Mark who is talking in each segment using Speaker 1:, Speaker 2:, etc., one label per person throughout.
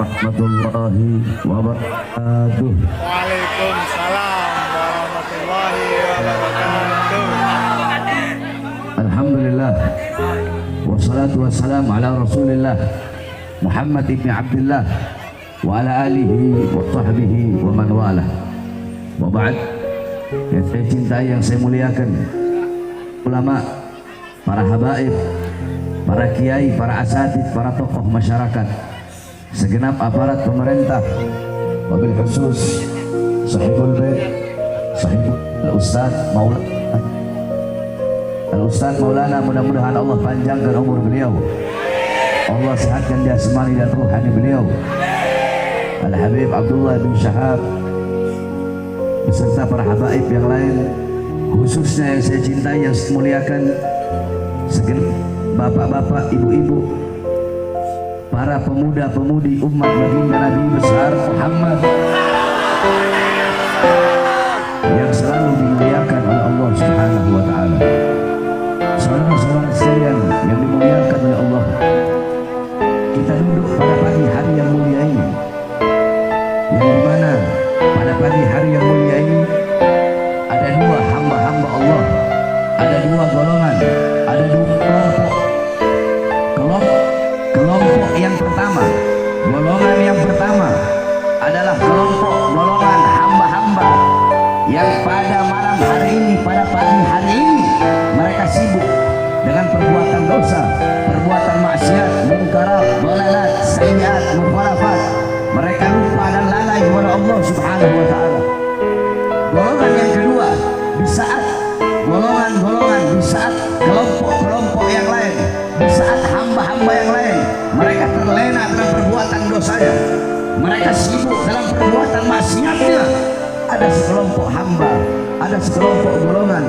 Speaker 1: warahmatullahi wabarakatuh.
Speaker 2: Waalaikumsalam warahmatullahi wabarakatuh.
Speaker 1: Alhamdulillah wassalatu wassalamu ala rasulillah Muhammad ibn Abdullah wa ala alihi wa sahbihi wa man walah. Wa ba'd, yang saya cintai, yang saya muliakan, ulama, para habaib, para kiai, para asatid, para tokoh masyarakat, segenap aparat pemerintah, wabil khusus sahibul bait, sahibul Ustaz Maulana, mudah-mudahan Allah panjangkan umur beliau, Allah sehatkan jasmani dan ruhani beliau, Al-Habib Abdullah bin Syahab beserta para habaib yang lain, khususnya yang saya cintai, yang saya muliakan, segenap bapak-bapak, ibu-ibu, para pemuda-pemudi umat baginda Nabi besar Muhammad yang selalu dimuliakan oleh Allah Subhanahu wa taala. Saudara-saudara sekalian yang dimuliakan oleh Allah, kita duduk pada pagi hari yang mulia ini, yang dimana pada pagi hari yang mulia ini ada dua hamba-hamba Allah, ada dua golongan, ada dua kelompok yang pertama. Golongan yang pertama adalah golongan hamba-hamba yang pada malam hari ini, pada pagi hari ini, mereka sibuk dengan perbuatan dosa, perbuatan maksiat, munkarat, dalalat, sayyiat, mukhalafat. Mereka lupa dan lalai kepada Allah Subhanahu wa taala. Golongan yang kedua, di saat golongan-golongan, di saat kelompok-kelompok yang lain, di saat hamba-hamba yang lain, mereka terlena dalam perbuatan dosanya, mereka sibuk dalam perbuatan maksiatnya, ada sekelompok hamba, ada sekelompok golongan,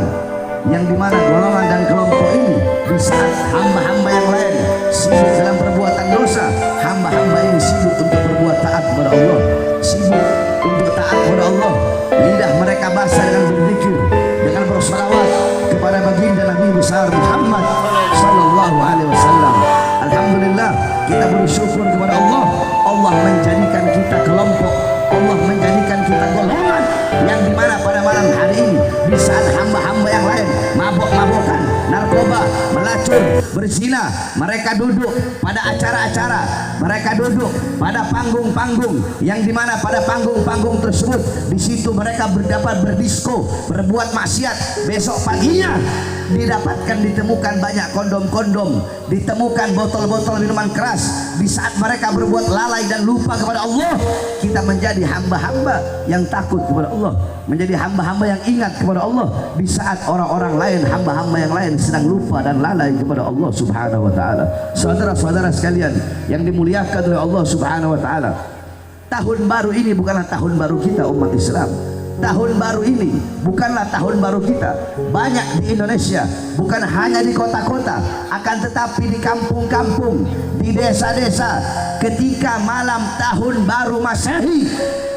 Speaker 1: yang dimana golongan dan kelompok ini di saat hamba-hamba yang lain sibuk dalam perbuatan dosa, hamba-hamba ini sibuk untuk berbuat taat kepada Allah, sibuk untuk taat kepada Allah. Lidah mereka basah dengan berzikir, dengan bersalawat kepada baginda Nabi besar Muhammad sallallahu alaihi wasallam. Alhamdulillah, kita bersyukur kepada Allah. Allah menjadikan kita kelompok, Allah menjadikan kita golongan yang dimana pada malam hari ini, di saat hamba-hamba yang lain mabok-mabokan, narkoba, melacur, berzina, mereka duduk pada acara-acara, mereka duduk pada panggung-panggung, yang dimana pada panggung-panggung tersebut, di situ mereka berdapat berdisko, berbuat maksiat. Besok paginya ditemukan banyak kondom-kondom, ditemukan botol-botol minuman keras. Di saat mereka berbuat lalai dan lupa kepada Allah, kita menjadi hamba-hamba yang takut kepada Allah, menjadi hamba-hamba yang ingat kepada Allah. Di saat orang-orang lain, hamba-hamba yang lain sedang lupa dan lalai kepada Allah Subhanahu wa taala. Saudara-saudara sekalian yang dimuliakan oleh Allah Subhanahu wa taala, tahun baru ini bukanlah tahun baru kita umat Islam. Tahun baru ini bukanlah tahun baru kita. Banyak di Indonesia, bukan hanya di kota-kota, akan tetapi di kampung-kampung, di desa-desa, ketika malam tahun baru Masehi,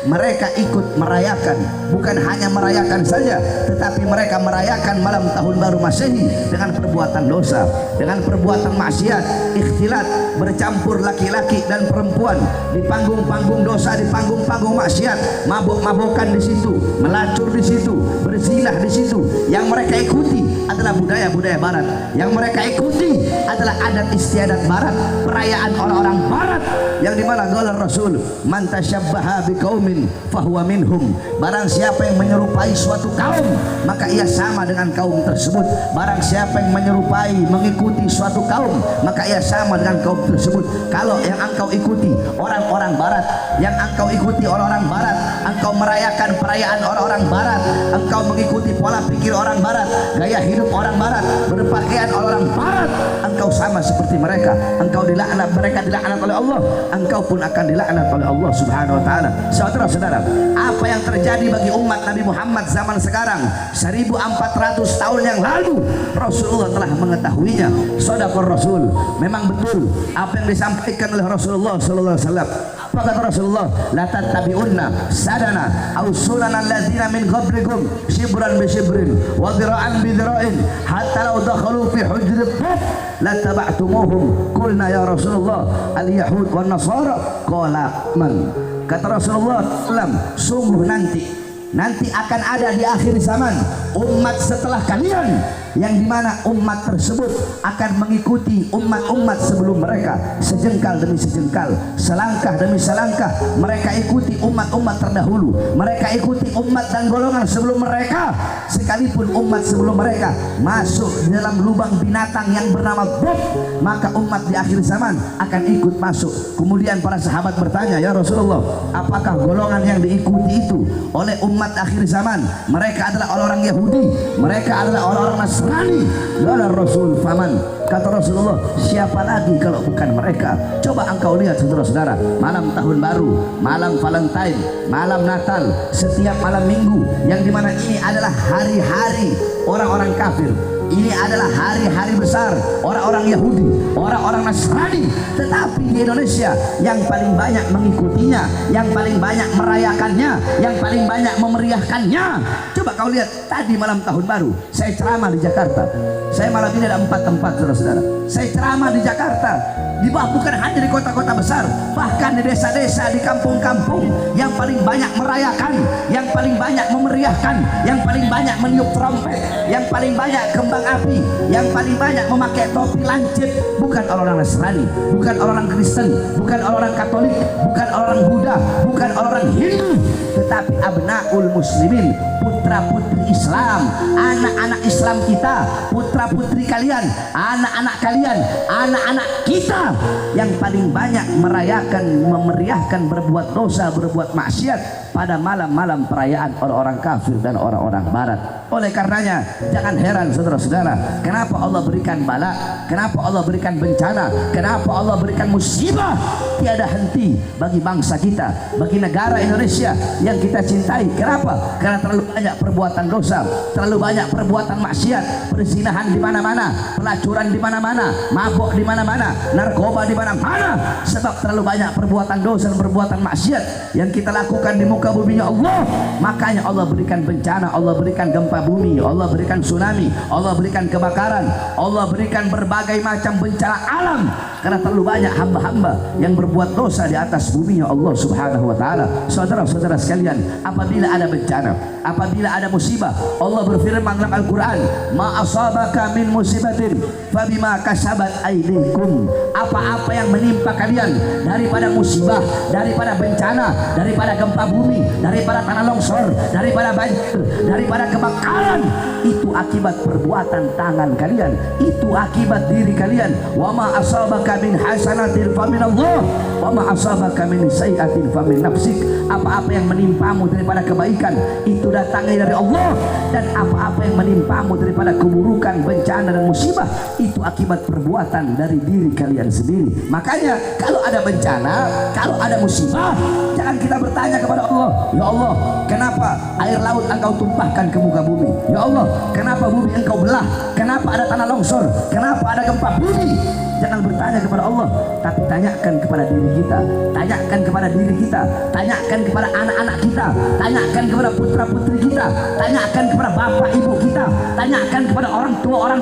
Speaker 1: mereka ikut merayakan. Bukan hanya merayakan saja, tetapi mereka merayakan malam tahun baru Masehi dengan perbuatan dosa, dengan perbuatan maksiat, ikhtilat, bercampur laki-laki dan perempuan di panggung-panggung dosa, di panggung-panggung maksiat, mabok-mabokan di situ, melacur di situ, berzinah di situ. Yang mereka ikuti adalah budaya-budaya barat, yang mereka ikuti adalah adat istiadat barat, perayaan orang-orang barat, yang dimana qala Rasul, man tasyabbaha biqaumin fahuwa minhum. Barang siapa yang menyerupai suatu kaum, maka ia sama dengan kaum tersebut. Barang siapa yang menyerupai, mengikuti suatu kaum, maka ia sama dengan kaum tersebut. Kalau yang engkau ikuti orang-orang barat, yang engkau ikuti orang-orang barat, engkau merayakan perayaan orang-orang barat, engkau mengikuti pola pikir orang barat, gaya hidup orang barat, berpakaian orang barat, engkau sama seperti mereka. Engkau dilaknat, mereka dilaknat oleh Allah, engkau pun akan dilaknat oleh Allah Subhanahu wa taala. Saudara-saudara, apa yang terjadi bagi umat Nabi Muhammad zaman sekarang 1400 tahun yang lalu, Rasulullah telah mengetahuinya. Shadaqar Rasul, memang betul apa yang disampaikan oleh Rasulullah sallallahu alaihi wasallam. Kata Rasulullah, la tattabi'unna sadana aw sunana alladziina min qablikum shibran bi shibrin wa dhira'an bi dhira'in hatta law dakhalu fi hujri dhab la taba'tumuhum. Qulna ya Rasulullah al-yahud wan nasara. Qala man. Kata Rasulullah sallam, sungguh nanti akan ada di akhir zaman umat setelah kalian, yang dimana umat tersebut akan mengikuti umat-umat sebelum mereka, sejengkal demi sejengkal, selangkah demi selangkah. Mereka ikuti umat-umat terdahulu, mereka ikuti umat dan golongan sebelum mereka, sekalipun umat sebelum mereka masuk di dalam lubang binatang yang bernama Bob, maka umat di akhir zaman akan ikut masuk. Kemudian para sahabat bertanya, ya Rasulullah, apakah golongan yang diikuti itu oleh umat akhir zaman mereka adalah orang-orang Yahudi, mereka adalah orang-orang Nasrani? Ya Rasul, faman. Kata Rasulullah, siapa lagi kalau bukan mereka? Coba engkau lihat saudara-saudara, malam tahun baru, malam Valentine, malam Natal, setiap malam minggu, yang dimana ini adalah hari-hari orang-orang kafir, ini adalah hari-hari besar orang-orang Yahudi, orang-orang Nasrani. Tetapi di Indonesia yang paling banyak mengikutinya, yang paling banyak merayakannya, yang paling banyak memeriahkannya. Coba kau lihat, tadi malam tahun baru saya ceramah di Jakarta. Saya malam ini ada 4 tempat saudara-saudara. Saya ceramah di Jakarta, bukan hanya di kota-kota besar, bahkan di desa-desa, di kampung-kampung, yang paling banyak merayakan, yang paling banyak memeriahkan, yang paling banyak meniup trompet, yang paling banyak kembang api, yang paling banyak memakai topi lancip, bukan orang Nasrani, bukan orang Kristen, bukan orang Katolik, bukan orang Buddha, bukan orang Hindu, tetapi abnaul muslimin, putra-putri Islam, anak-anak Islam kita, putra-putri kalian, anak-anak kalian, anak-anak kita, yang paling banyak merayakan, memeriahkan, berbuat dosa, berbuat maksiat pada malam-malam perayaan orang-orang kafir dan orang-orang barat. Oleh karenanya jangan heran saudara-saudara, kenapa Allah berikan bala, kenapa Allah berikan bencana, kenapa Allah berikan musibah tiada henti bagi bangsa kita, bagi negara Indonesia yang kita cintai. Kenapa? Karena terlalu banyak perbuatan dosa, terlalu banyak perbuatan maksiat, perzinahan di mana-mana, pelacuran di mana-mana, mabuk di mana-mana, narkoba di mana-mana. Sebab terlalu banyak perbuatan dosa dan perbuatan maksiat yang kita lakukan di muka bumi Allah. Makanya Allah berikan bencana, Allah berikan gempa bumi, Allah berikan tsunami, Allah berikan kebakaran, Allah berikan berbagai macam bencana alam, karena terlalu banyak hamba-hamba yang berbuat dosa di atas bumi Allah Subhanahu wa taala. Saudara-saudara sekalian, apabila ada bencana, apabila ada musibah, Allah berfirman dalam Al-Qur'an, ma asabaka min musibatin fabima kasabat aydikum. Apa-apa yang menimpa kalian daripada musibah, daripada bencana, daripada gempa bumi, daripada tanah longsor, daripada banjir, daripada kebakaran, itu akibat perbuatan tangan kalian, itu akibat diri kalian. Wa ma asabaka min hasanatin faminallah wa ma asabaka min sayyi'atin famin nafsik. Apa-apa yang menimpamu daripada kebaikan itu datangnya dari Allah, dan apa-apa yang menimpamu daripada keburukan, bencana dan musibah itu akibat perbuatan dari diri kalian sendiri. Makanya kalau ada bencana, kalau ada musibah, jangan kita bertanya kepada Allah, ya Allah, kenapa air laut engkau tumpahkan ke muka bumi? Ya Allah, kenapa bumi engkau belah? Kenapa ada tanah longsor? Kenapa ada gempa bumi? Jangan bertanya kepada Allah, tapi tanyakan kepada diri kita, tanyakan kepada diri kita, tanyakan kepada anak-anak kita, tanyakan kepada putra-putri kita, tanyakan kepada bapak ibu kita, tanyakan kepada orang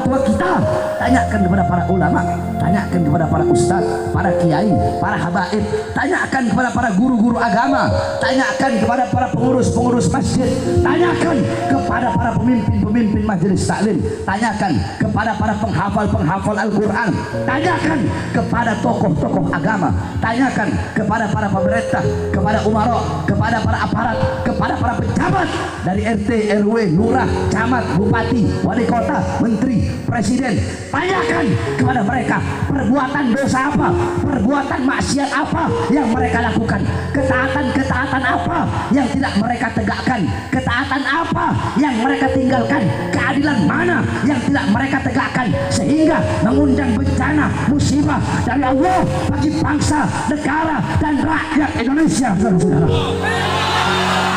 Speaker 1: tua kita, tanyakan kepada para ulama, tanyakan kepada para ustaz, para kiai, para habaib, tanyakan kepada para guru-guru agama, tanyakan kepada para pengurus-pengurus masjid, tanyakan kepada para pemimpin-pemimpin majelis taklim, tanyakan kepada para penghafal-penghafal Al-Quran, tanyakan kepada tokoh-tokoh agama, tanyakan kepada para pemerintah, kepada umara, kepada para aparat, kepada para pejabat dari RT, RW, lurah, camat, bupati, wali kota, menteri, presiden. Tanyakan kepada mereka perbuatan dosa apa, perbuatan maksiat apa yang mereka lakukan, ketaatan-ketaatan apa yang tidak mereka tegakkan, ketaatan apa yang mereka tinggalkan, keadilan mana yang tidak mereka tegakkan, sehingga mengundang bencana, musibah dari Allah bagi bangsa, negara dan rakyat Indonesia. Saudara-saudara,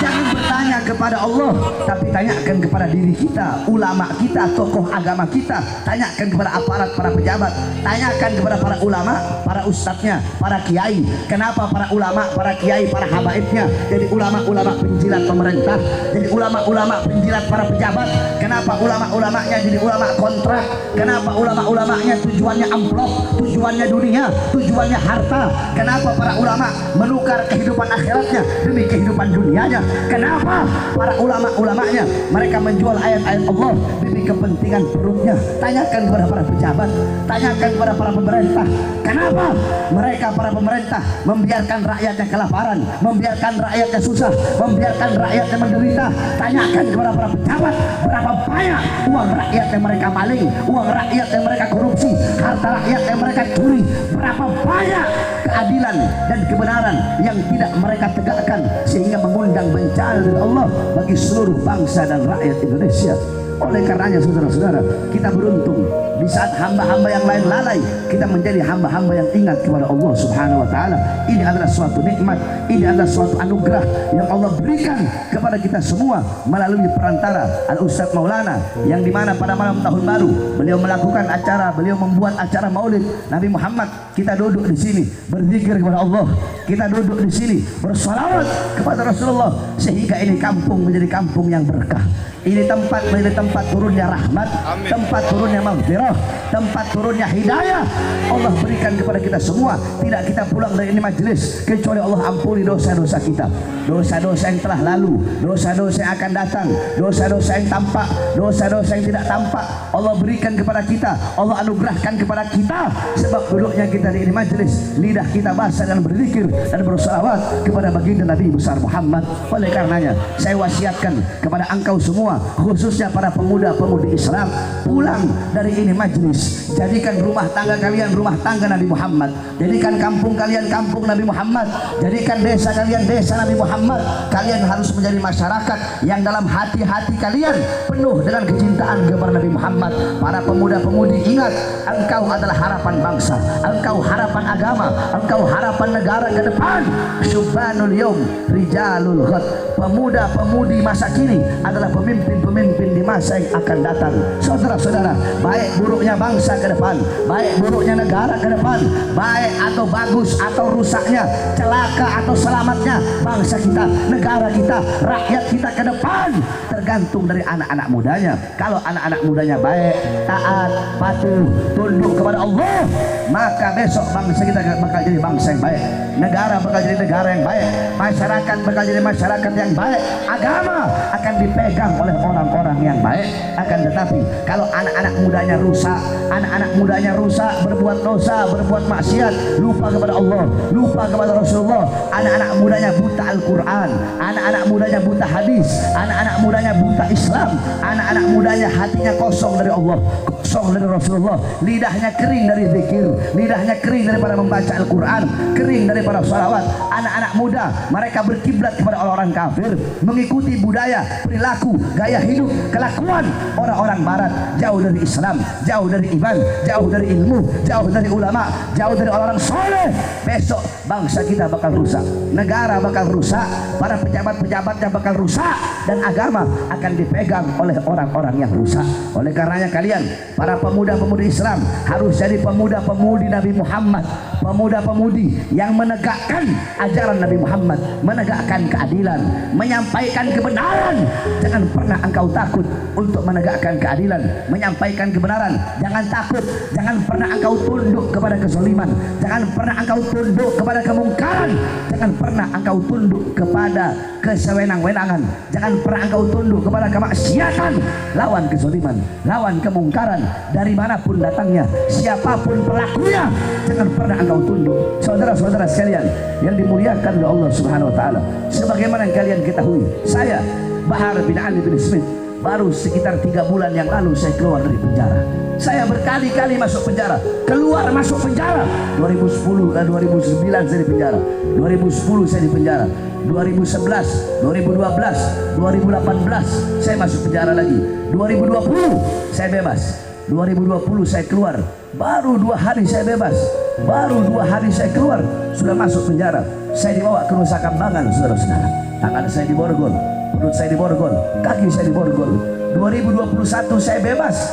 Speaker 1: jangan bertanya kepada Allah, tapi tanyakan kepada diri kita, ulama kita, tokoh agama kita, tanyakan kepada aparat, para pejabat, tanyakan kepada para ulama, para ustadznya, para kiai. Kenapa para ulama, para kiai, para habaibnya jadi ulama-ulama penjilat pemerintah, jadi ulama-ulama penjilat para pejabat? Kenapa ulama-ulamanya jadi ulama kontrak? Kenapa ulama-ulamanya tujuannya amplop, tujuannya dunia, tujuannya harta? Kenapa para ulama menukar kehidupan akhiratnya demi kehidupan dunianya? Kenapa para ulama-ulamanya mereka menjual ayat-ayat Allah demi kepentingan perutnya? Tanyakan kepada para pejabat, tanyakan kepada para pemerintah. Kenapa mereka para pemerintah membiarkan rakyatnya kelaparan, membiarkan rakyatnya susah, membiarkan rakyatnya menderita? Tanyakan kepada para pejabat, berapa banyak uang rakyat yang mereka maling, uang rakyat yang mereka korupsi, harta rakyat yang mereka curi? Berapa banyak keadilan dan kebenaran yang tidak mereka tegakkan sehingga mengundang bencana dari Allah bagi seluruh bangsa dan rakyat Indonesia? Oleh karenanya saudara-saudara, kita beruntung di saat hamba-hamba yang lain lalai, kita menjadi hamba-hamba yang ingat kepada Allah Subhanahu wa taala. Ini adalah suatu nikmat, ini adalah suatu anugerah yang Allah berikan kepada kita semua melalui perantara Al-Ustaz Maulana, yang dimana pada malam tahun baru beliau melakukan acara, beliau membuat acara Maulid Nabi Muhammad. Kita duduk di sini berzikir kepada Allah, kita duduk di sini bersalawat kepada Rasulullah, sehingga ini kampung menjadi kampung yang berkah. Ini tempat menjadi tempat turunnya rahmat,
Speaker 2: Amin.
Speaker 1: tempat turunnya maghfirah, tempat turunnya hidayah. Allah berikan kepada kita semua. Tidak kita pulang dari ini majelis kecuali Allah ampuni dosa-dosa kita, dosa-dosa yang telah lalu, dosa-dosa yang akan datang, dosa-dosa yang tampak, dosa-dosa yang tidak tampak. Allah berikan kepada kita, Allah anugerahkan kepada kita. Sebab duduknya kita di ini majelis, lidah kita basah dan berzikir dan bersalawat kepada baginda Nabi besar Muhammad. Oleh karenanya saya wasiatkan kepada engkau semua, khususnya para pemuda-pemudi Islam, pulang dari ini majelis, jadikan rumah tangga kalian rumah tangga Nabi Muhammad, jadikan kampung kalian kampung Nabi Muhammad, jadikan desa kalian desa Nabi Muhammad. Kalian harus menjadi masyarakat yang dalam hati-hati kalian penuh dengan kecintaan kepada Nabi Muhammad. Para pemuda-pemudi, ingat, engkau adalah harapan bangsa, engkau harapan agama, engkau harapan negara ke depan. Syubbanul yawm rijalul ghad. Pemuda-pemudi masa kini adalah pemimpin-pemimpin di masa yang akan datang. Saudara-saudara, baik buruknya bangsa ke depan, baik buruknya negara ke depan, baik atau bagus atau rusaknya, celaka atau selamatnya bangsa kita, negara kita, rakyat kita ke depan, tergantung dari anak-anak mudanya. Kalau anak-anak mudanya baik, taat, patuh, tunduk kepada Allah, maka besok bangsa kita bakal jadi bangsa yang baik, negara bakal jadi negara yang baik, masyarakat bakal jadi masyarakat yang baik, agama akan dipegang oleh orang-orang yang baik. Akan tetapi kalau anak-anak mudanya rusak, anak-anak mudanya rusak, berbuat dosa, berbuat maksiat, lupa kepada Allah, lupa kepada Rasulullah, anak-anak mudanya buta Al-Quran, anak-anak mudanya buta hadis, anak-anak mudanya buta Islam, anak-anak mudanya hatinya kosong dari Allah, kosong dari Rasulullah, lidahnya kering dari zikir, lidahnya kering daripada membaca Al-Quran, kering daripada salawat. Anak-anak muda mereka berkiblat kepada orang-orang kafir, mengikuti budaya, perilaku, gaya hidup, kelakuan orang-orang barat, jauh dari Islam, jauh dari iman, jauh dari ilmu, jauh dari ulama, jauh dari orang-orang soleh. Besok bangsa kita bakal rusak, negara bakal rusak, para pejabat-pejabatnya bakal rusak, dan agama akan dipegang oleh orang-orang yang rusak. Oleh karenanya kalian para pemuda-pemudi Islam harus jadi pemuda-pemudi Nabi Muhammad, pemuda-pemudi yang menegakkan ajaran Nabi Muhammad, menegakkan keadilan, menyampaikan kebenaran. Jangan pernah engkau takut untuk menegakkan keadilan, menyampaikan kebenaran. Jangan takut, jangan pernah engkau tunduk kepada kezaliman, jangan pernah engkau tunduk kepada kemungkaran, jangan pernah engkau tunduk kepada kesewenang-wenangan, jangan pernah engkau tunduk kepada kemaksiatan. Lawan kezaliman, lawan kemungkaran dari manapun datangnya, siapapun pelakunya, jangan pernah engkau tunduk. Saudara-saudara sekalian yang dimuliakan oleh Allah Subhanahu wa taala, sebagaimana yang kalian ketahui, saya Bahar bin Ali bin Smith baru sekitar 3 bulan yang lalu saya keluar dari penjara. Saya berkali-kali masuk penjara, keluar masuk penjara. 2010 dan 2009 saya di penjara, 2010 saya di penjara, 2011, 2012, 2018 saya masuk penjara lagi, 2020 saya bebas, 2020 saya keluar, baru 2 hari saya bebas, baru 2 hari saya keluar sudah masuk penjara. Saya dibawa ke Nusa Kambangan, saudara-saudara. Tangan saya di Borgol, perut saya diborgol, kaki saya diborgol. 2021 saya bebas.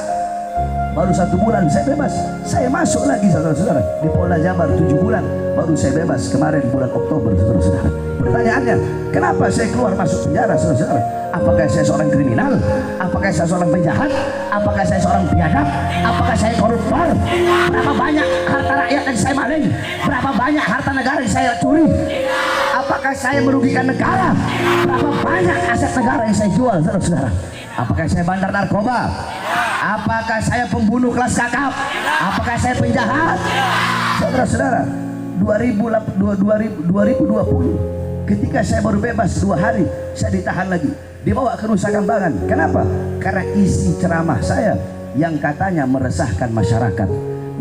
Speaker 1: Baru 1 bulan saya bebas. Saya masuk lagi saudara-saudara di Polda Jabar 7 bulan. Baru saya bebas kemarin bulan Oktober saudara-saudara. Pertanyaannya, kenapa saya keluar masuk penjara saudara-saudara? Apakah saya seorang kriminal? Apakah saya seorang penjahat? Apakah saya seorang biadab? Apakah saya koruptor? Berapa banyak harta rakyat yang saya maling? Berapa banyak harta negara yang saya curi? Apakah saya merugikan negara? Berapa banyak aset negara yang saya jual saudara-saudara? Apakah saya bandar narkoba? Apakah saya pembunuh kelas kakap? Apakah saya penjahat? Saudara-saudara, 2020 ketika saya baru bebas 2 hari, saya ditahan lagi, dibawa ke Nusa Kambangan. Kenapa? Karena isi ceramah saya yang katanya meresahkan masyarakat,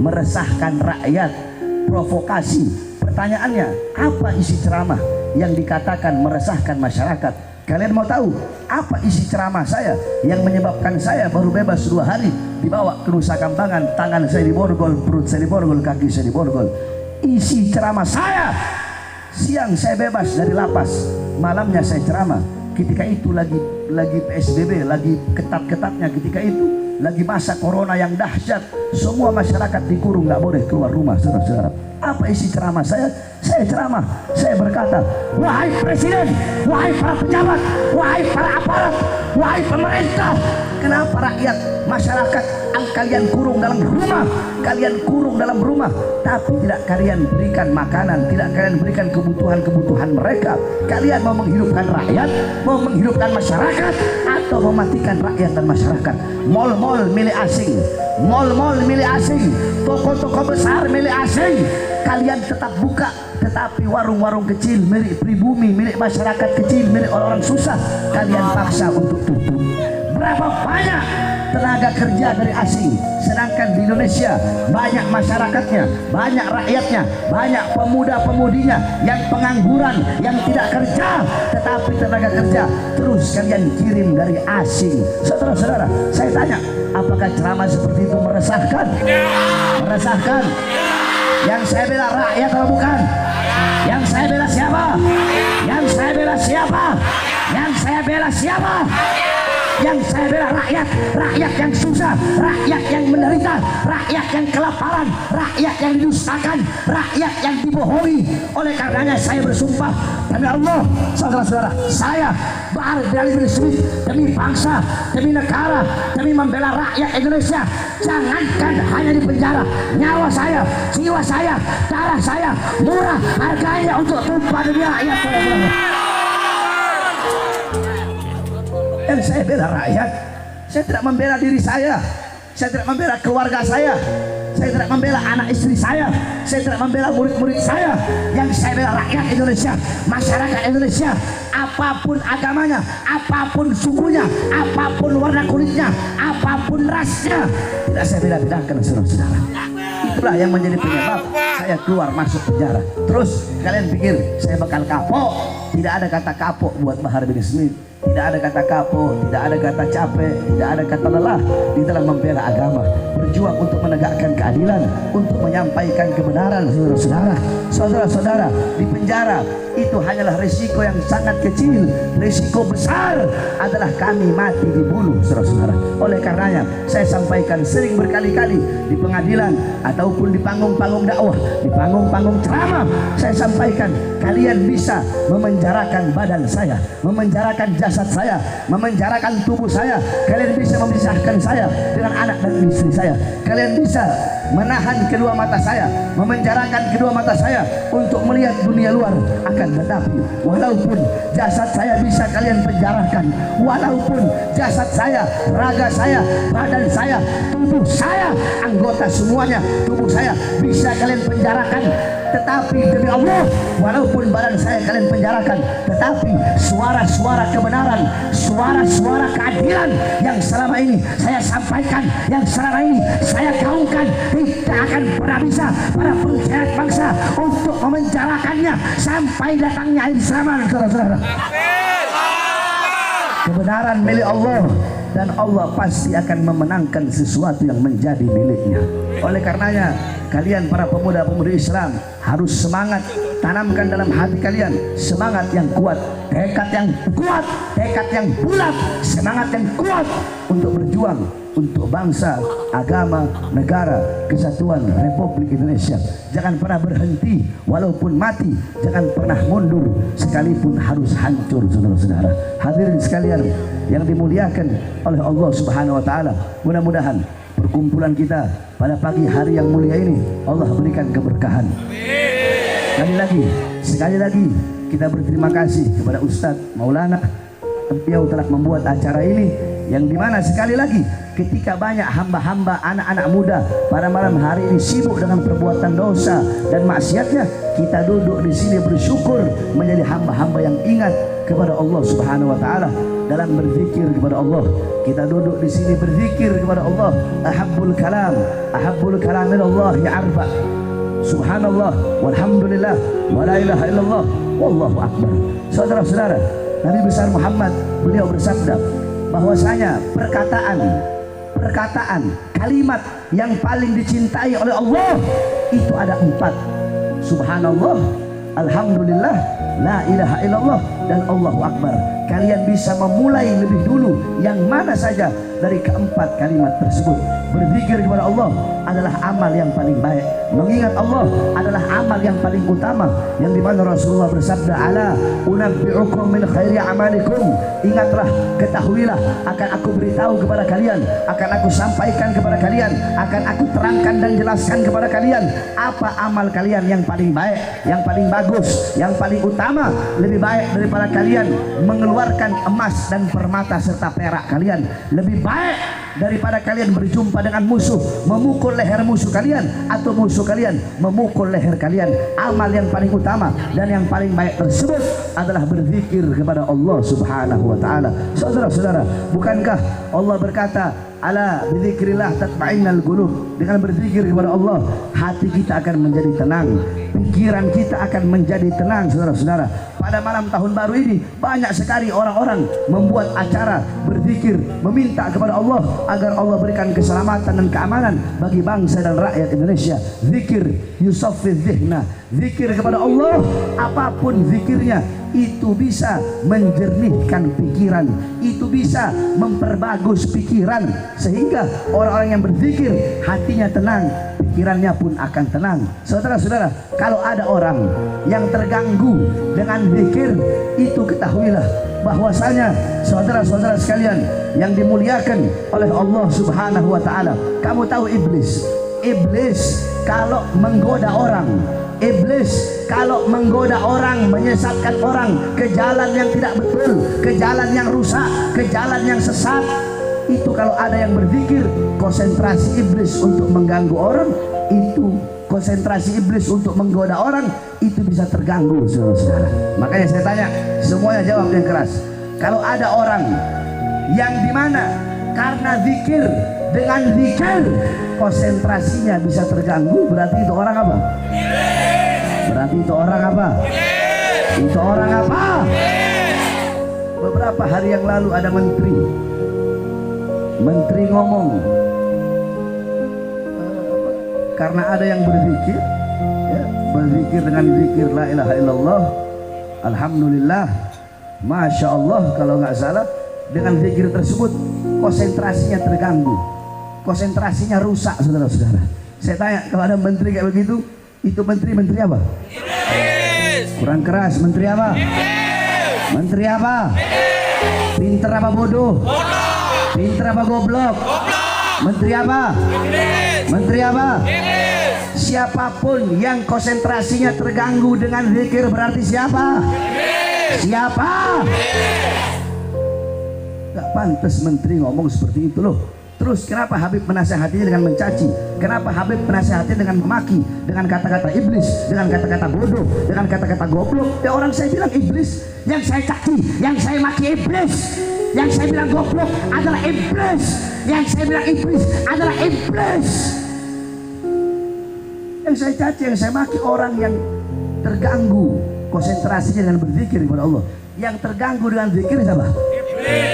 Speaker 1: meresahkan rakyat, provokasi. Pertanyaannya, apa isi ceramah yang dikatakan meresahkan masyarakat? Kalian mau tahu apa isi ceramah saya yang menyebabkan saya baru bebas 2 hari dibawa ke Nusa Kambangan, tangan saya diborgol, perut saya diborgol, kaki saya diborgol? Isi ceramah saya, siang saya bebas dari lapas, malamnya saya ceramah. Ketika itu lagi PSBB, lagi ketat-ketatnya, ketika itu lagi masa corona yang dahsyat, semua masyarakat dikurung, nggak boleh keluar rumah saudara-saudara. Apa isi ceramah saya? Saya ceramah, saya berkata, wahai presiden, wahai para pejabat, wahai para aparat, wahai pemerintah, kenapa rakyat, masyarakat kalian kurung dalam rumah, kalian kurung dalam rumah, tapi tidak kalian berikan makanan, tidak kalian berikan kebutuhan-kebutuhan mereka? Kalian mau menghidupkan rakyat, mau menghidupkan masyarakat, atau mematikan rakyat dan masyarakat? Mall-mall milik asing, mall-mall milik asing, toko-toko besar milik asing, kalian tetap buka, tetapi warung-warung kecil milik pribumi, milik masyarakat kecil, milik orang-orang susah, kalian paksa untuk tutup. Berapa banyak tenaga kerja dari asing, sedangkan di Indonesia banyak masyarakatnya, banyak rakyatnya, banyak pemuda-pemudinya yang pengangguran, yang tidak kerja, tetapi tenaga kerja terus kalian kirim dari asing. Saudara-saudara, saya tanya, apakah ceramah seperti itu meresahkan? Meresahkan? Yang saya bela rakyat atau bukan? Yang saya bela siapa? Yang saya bela siapa? Yang saya bela siapa? Yang saya bela rakyat, rakyat yang susah, rakyat yang menderita, rakyat yang kelaparan, rakyat yang didustakan, rakyat yang dibohongi. Oleh karenanya saya bersumpah demi Allah, saudara-saudara, saya Bahar bin Smith, demi bangsa, demi negara, demi membela rakyat Indonesia, jangankan hanya di penjara, nyawa saya, jiwa saya, darah saya murah harganya untuk tumpah demi rakyat. Dan saya bela rakyat, saya tidak membela diri saya tidak membela keluarga saya tidak membela anak istri saya tidak membela murid-murid saya. Yang saya bela rakyat Indonesia, masyarakat Indonesia, apapun agamanya, apapun sukunya, apapun warna kulitnya, apapun rasnya, tidak saya beda-bedakan saudara-saudara. Itulah yang menjadi penyebab saya keluar masuk penjara. Terus kalian pikir saya bakal kapok? Tidak ada kata kapok buat Bahar bin Smith. Tidak ada kata kapok, tidak ada kata capek, tidak ada kata lelah di dalam membela agama, berjuang untuk menegakkan keadilan, untuk menyampaikan kebenaran. Saudara-saudara, saudara-saudara, di penjara itu hanyalah risiko yang sangat kecil. Risiko besar adalah kami mati dibunuh, saudara-saudara. Oleh karenanya saya sampaikan sering berkali-kali di pengadilan ataupun di panggung-panggung dakwah, di panggung-panggung ceramah, saya sampaikan kalian bisa memenjarakan badan saya, memenjarakan jasad saya, memenjarakan tubuh saya, kalian bisa memisahkan saya dengan anak dan istri saya, kalian bisa menahan kedua mata saya, memenjarakan kedua mata saya untuk melihat dunia luar. Akan tetapi walaupun jasad saya bisa kalian penjarakan, walaupun jasad saya, raga saya, badan saya, tubuh saya, anggota semuanya, tubuh saya bisa kalian penjarakan, tetapi demi Allah, walaupun badan saya kalian penjarakan, tetapi suara-suara kebenaran, suara-suara keadilan yang selama ini saya sampaikan, yang selama ini saya gaungkan, tidak akan pernah bisa para pengkhianat bangsa untuk memenjarakannya sampai datangnya akhir zaman, saudara-saudara. kebenaran milik Allah, dan Allah pasti akan memenangkan sesuatu yang menjadi miliknya. Oleh karenanya kalian para pemuda-pemudi Islam harus semangat, tanamkan dalam hati kalian semangat yang kuat, tekad yang kuat, tekad yang bulat, semangat yang kuat untuk berjuang untuk bangsa, agama, negara, kesatuan Republik Indonesia. Jangan pernah berhenti walaupun mati, jangan pernah mundur sekalipun harus hancur, saudara-saudara. Hadirin sekalian yang dimuliakan oleh Allah Subhanahu wa taala, mudah-mudahan perkumpulan kita pada pagi hari yang mulia ini Allah berikan keberkahan. Sekali lagi kita berterima kasih kepada Ustadz Maulana. Beliau telah membuat acara ini yang dimana sekali lagi ketika banyak hamba-hamba anak-anak muda pada malam hari ini sibuk dengan perbuatan dosa dan maksiatnya, kita duduk di sini bersyukur menjadi hamba-hamba yang ingat kepada Allah Subhanahu wa taala dalam berzikir kepada Allah. Kita duduk di sini berzikir kepada Allah. Ahabbul kalam ilallah ya arba. Subhanallah walhamdulillah wa la ilaha illallah wallahu akbar. Saudara-saudara, Nabi besar Muhammad beliau bersabda bahwasanya perkataan kalimat yang paling dicintai oleh Allah itu ada 4. Subhanallah, alhamdulillah, la ilaha illallah, dan Allahu akbar. Kalian bisa memulai lebih dulu yang mana saja dari keempat kalimat tersebut. Berzikir kepada Allah adalah amal yang paling baik. Mengingat Allah adalah amal yang paling utama, yang dimana Rasulullah bersabda, ala unabbi'ukum min khairi amalikum. Ingatlah, ketahuilah, akan aku beritahu kepada kalian, akan aku sampaikan kepada kalian, akan aku terangkan dan jelaskan kepada kalian apa amal kalian yang paling baik, yang paling bagus, yang paling utama, lebih baik daripada kalian mengeluarkan emas dan permata serta perak kalian, lebih baik daripada kalian berjumpa dengan musuh, memukul leher musuh kalian, atau musuh kalian memukul leher kalian. Amal yang paling utama dan yang paling baik tersebut adalah berzikir kepada Allah Subhanahu wa taala. Saudara-saudara, bukankah Allah berkata, ala bizikrillah tatma'innal qulub? Dengan berzikir kepada Allah, hati kita akan menjadi tenang, pikiran kita akan menjadi tenang. Saudara-saudara, pada malam tahun baru ini banyak sekali orang-orang membuat acara berzikir, meminta kepada Allah agar Allah berikan keselamatan dan keamanan bagi bangsa dan rakyat Indonesia. Zikir yusaffiz dhihna, zikir kepada Allah, apapun zikirnya itu bisa menjernihkan pikiran, itu bisa memperbagus pikiran, sehingga orang-orang yang berzikir hatinya tenang, pikirannya pun akan tenang. Saudara-saudara, kalau ada orang yang terganggu dengan zikir, itu ketahuilah bahwasanya saudara-saudara sekalian yang dimuliakan oleh Allah Subhanahu wa taala, kamu tahu iblis kalau menggoda orang, iblis kalau menggoda orang, menyesatkan orang ke jalan yang tidak betul, ke jalan yang rusak, ke jalan yang sesat, itu kalau ada yang berzikir, konsentrasi iblis untuk mengganggu orang, itu konsentrasi iblis untuk menggoda orang itu bisa terganggu, saudara-saudara. Makanya saya tanya, semuanya jawab yang keras. Kalau ada orang yang dimana karena zikir, dengan zikir konsentrasinya bisa terganggu, berarti itu orang apa? Berarti itu orang apa? Itu orang apa? Beberapa hari yang lalu ada menteri ngomong, karena ada yang berzikir, ya, berzikir dengan zikir la ilaha illallah, alhamdulillah, masya Allah, kalau nggak salah, dengan zikir tersebut konsentrasinya terganggu, konsentrasinya rusak, saudara-saudara. Saya tanya, kalau ada menteri kayak begitu, itu menteri apa? Kurang keras, menteri apa? Menteri apa? Pinter apa bodoh? Pinter apa goblok? Menteri apa? Menteri apa? Siapapun yang konsentrasinya terganggu dengan zikir berarti siapa? Siapa? Gak pantas menteri ngomong seperti itu loh. Terus kenapa Habib menasehatinya dengan mencaci? Kenapa Habib menasehatinya dengan memaki, dengan kata-kata iblis, dengan kata-kata bodoh, dengan kata-kata goblok? Ya orang saya bilang iblis, yang saya caci, yang saya maki iblis, yang saya bilang goblok adalah iblis, yang saya bilang iblis adalah iblis. Yang saya caci, yang saya maki orang yang terganggu konsentrasinya dengan berzikir kepada Allah. Yang terganggu dengan zikir siapa?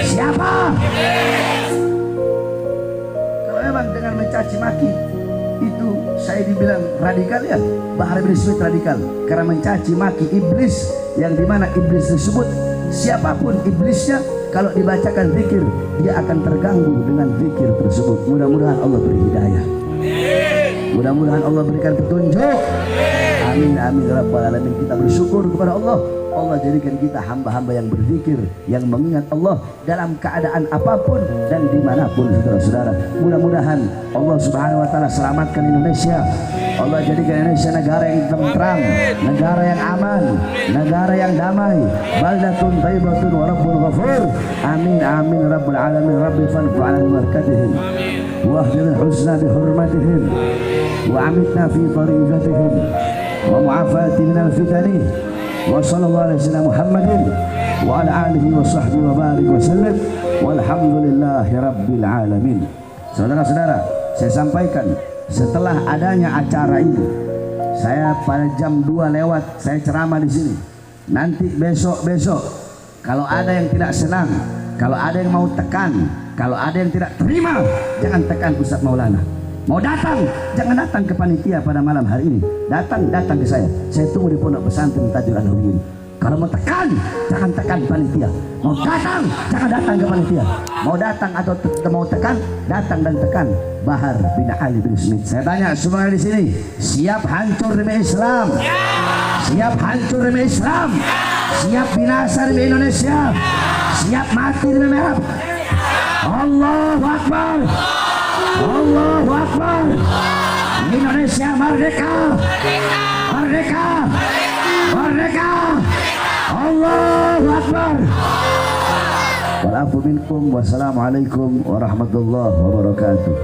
Speaker 1: Siapa? Kalau memang dengan mencaci maki itu saya dibilang radikal ya, Bahar bin Smith radikal karena mencaci maki iblis, yang dimana iblis tersebut siapapun iblisnya, kalau dibacakan zikir dia akan terganggu dengan zikir tersebut. Mudah-mudahan Allah beri hidayah, mudah-mudahan Allah berikan petunjuk. Amin amin ya rabbal alamin. Kita bersyukur kepada Allah, Allah jadikan kita hamba-hamba yang berzikir, yang mengingat Allah dalam keadaan apapun dan dimanapun, saudara-saudara. Mudah-mudahan Allah subhanahu wa ta'ala selamatkan Indonesia. Allah jadikan Indonesia negara yang tentram, negara yang aman, negara yang damai. Baldatun thayyibatun wa rabbun ghafur. Amin amin rabbal alamin. Rabbi fanfa'na bi barakatihim wahdina husna bi hurmatihim wa amitna fi tariqatihim wa mu'afati minal fitani. Wa sallallahu alaihi wasallam Muhammadin wa ala alihi wa sahbihi wa barik wa sallam walhamdulillahi rabbil alamin. Saudara-saudara, saya sampaikan setelah adanya acara ini, saya pada jam 2 lewat saya ceramah di sini. Nanti besok kalau ada yang tidak senang, kalau ada yang mau tekan, kalau ada yang tidak terima, jangan tekan Ustaz Maulana. Mau datang, jangan datang ke panitia pada malam hari ini. Datang ke saya. Saya tunggu di pondok pesantren Tajul Al-Hurin. Kalau mau tekan, jangan tekan panitia. Mau datang, jangan datang ke panitia. Mau datang atau mau tekan, datang dan tekan Bahar bin Ali bin Smith. Saya tanya semua di sini, siap hancur demi Islam? Siap hancur demi Islam? Siap binasa demi Indonesia? Siap mati demi merah? Allahu Akbar! Allahu Akbar. Indonesia merdeka. Merdeka. Merdeka. Allahu Akbar. Wal afu minkum. Wassalamualaikum warahmatullahi wabarakatuh.